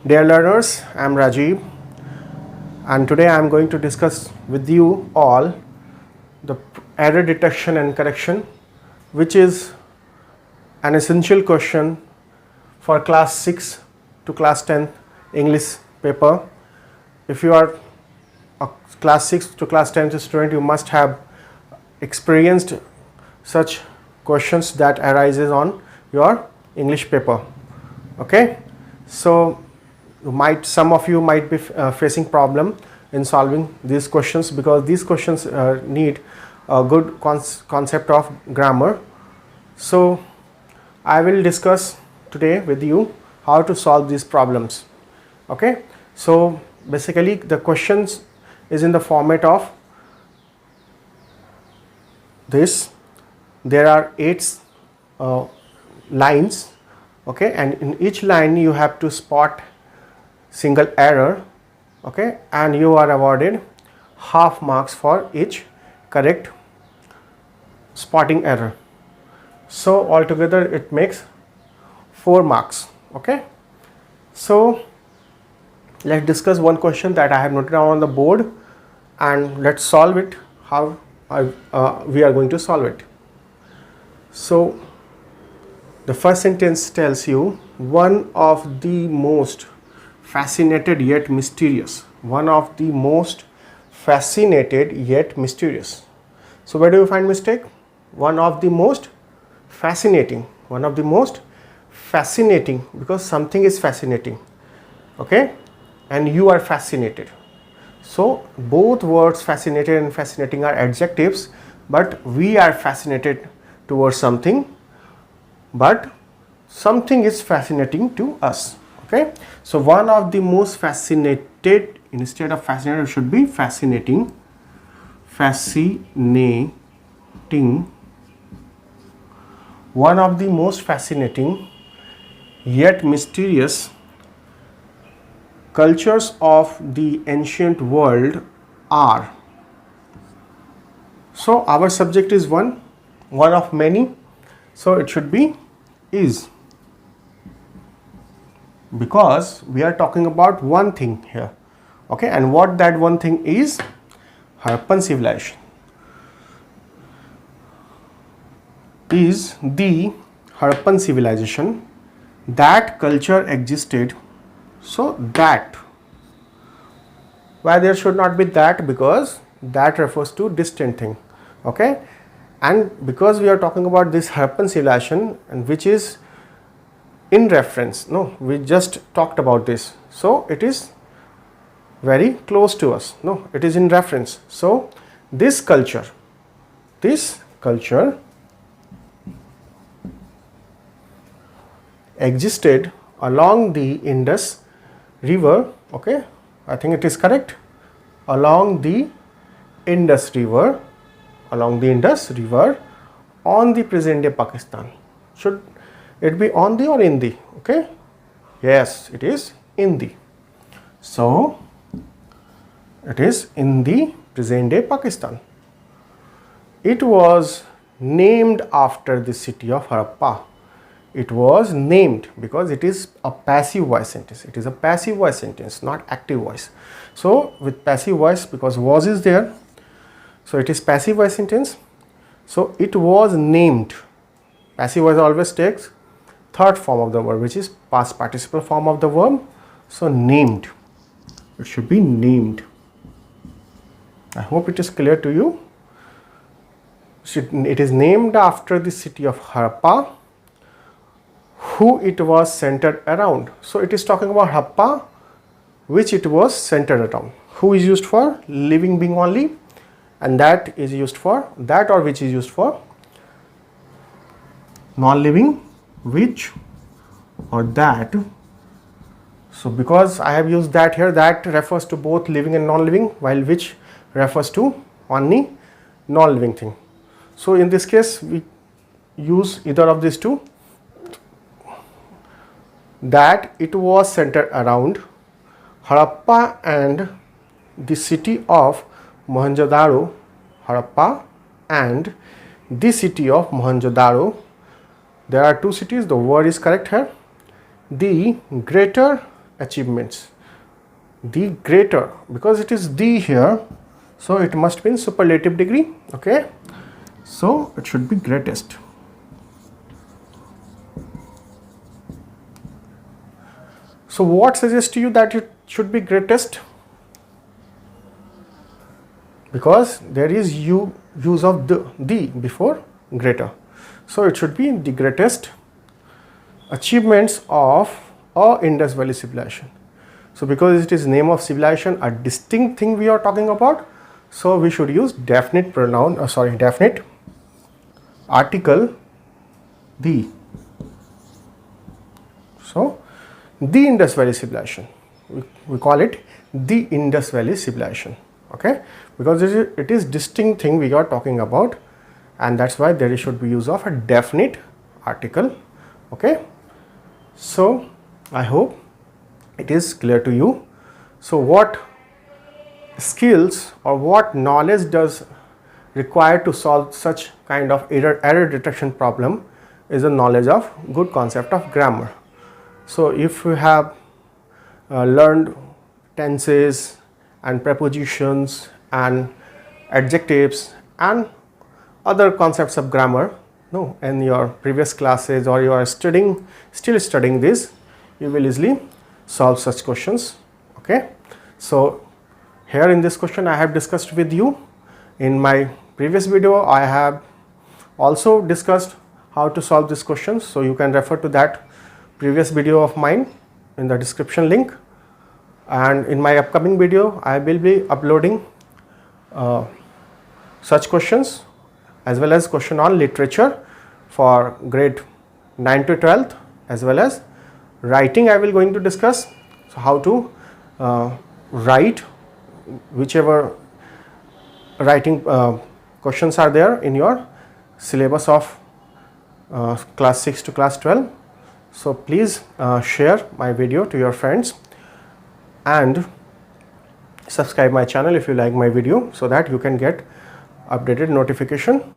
Dear learners, I am Rajiv, and today I am going to discuss with you all the error detection and correction, which is an essential question for class 6 to class 10 English paper. If you are a class 6 to class 10 student, you must have experienced such questions that arises on your English paper. Okay, so some of you might be facing problem in solving these questions, because these questions need a good concept of grammar. So I will discuss today with you how to solve these problems. Okay, so basically the questions is in the format of this. There are 8 lines, okay, and in each line you have to spot single error, okay, and you are awarded half marks for each correct spotting error. So altogether it makes 4 marks. Okay, so let's discuss one question that I have noted down on the board, and let's solve it. How we are going to solve it. So the first sentence tells you one of the most fascinated yet mysterious. One of the most fascinated yet mysterious. So where do you find mistake? One of the most fascinating. One of the most fascinating, because something is fascinating. Okay, and you are fascinated. So both words fascinated and fascinating are adjectives, but we are fascinated towards something, but something is fascinating to us. Okay, so one of the most fascinated, instead of fascinated, it should be fascinating. Fascinating. One of the most fascinating yet mysterious cultures of the ancient world are. So our subject is one of many, so it should be is, because we are talking about one thing here. Okay, and what that one thing is? Harappan civilization is the Harappan civilization. That culture existed. So that, why there should not be that? Because that refers to distant thing. Okay, and because we are talking about this Harappan civilization, and which is in reference, no, we just talked about this, so it is very close to us. No, it is in reference. So this culture existed along the Indus river. Okay, I think it is correct. Along the Indus river, on the present day Pakistan. Should it be on the or in the? Okay, yes, it is in the. So it is in the present day Pakistan. It was named after the city of Harappa. It was named because it is a passive voice sentence. It is a passive voice sentence, not active voice. So with passive voice, because was is there, so it is passive voice sentence. So it was named. Passive voice always takes third form of the verb, which is past participle form of the verb. So named, it should be named. I hope it is clear to you. It is named after the city of Harappa, who it was centered around. So it is talking about Harappa, which it was centered around. Who is used for living being only, and that is used for that, or which is used for non-living, which or that. So because I have used that here, that refers to both living and non-living, while which refers to only non-living thing. So in this case we use either of these two. That it was centered around Harappa and the city of Mohenjo-daro. Harappa and the city of Mohenjo-daro. There are two cities, the word is correct here. The greater achievements. The greater, because it is the here, so it must be in superlative degree. Okay, so it should be greatest. So what suggests to you that it should be greatest? Because there is use of the before greater, so it should be the greatest achievements of a Indus Valley civilization. So because it is name of civilization, a distinct thing we are talking about, so we should use definite pronoun, definite article the. So the Indus Valley civilization, we call it the Indus Valley civilization. Okay, because it is distinct thing we are talking about, and that's why there should be use of a definite article. Okay, so I hope it is clear to you. So what skills or what knowledge does require to solve such kind of error detection problem is a knowledge of good concept of grammar. So if you have learned tenses and prepositions and adjectives and other concepts of grammar in your previous classes, or you are still studying this, you will easily solve such questions. Okay, so here in this question I have discussed with you. In my previous video I have also discussed how to solve this question, so you can refer to that previous video of mine in the description link. And in my upcoming video I will be uploading such questions as well as question on literature for grade 9 to 12th, as well as writing I will going to discuss. So how to write whichever writing questions are there in your syllabus of class 6 to class 12. So please share my video to your friends and subscribe my channel if you like my video, so that you can get updated notification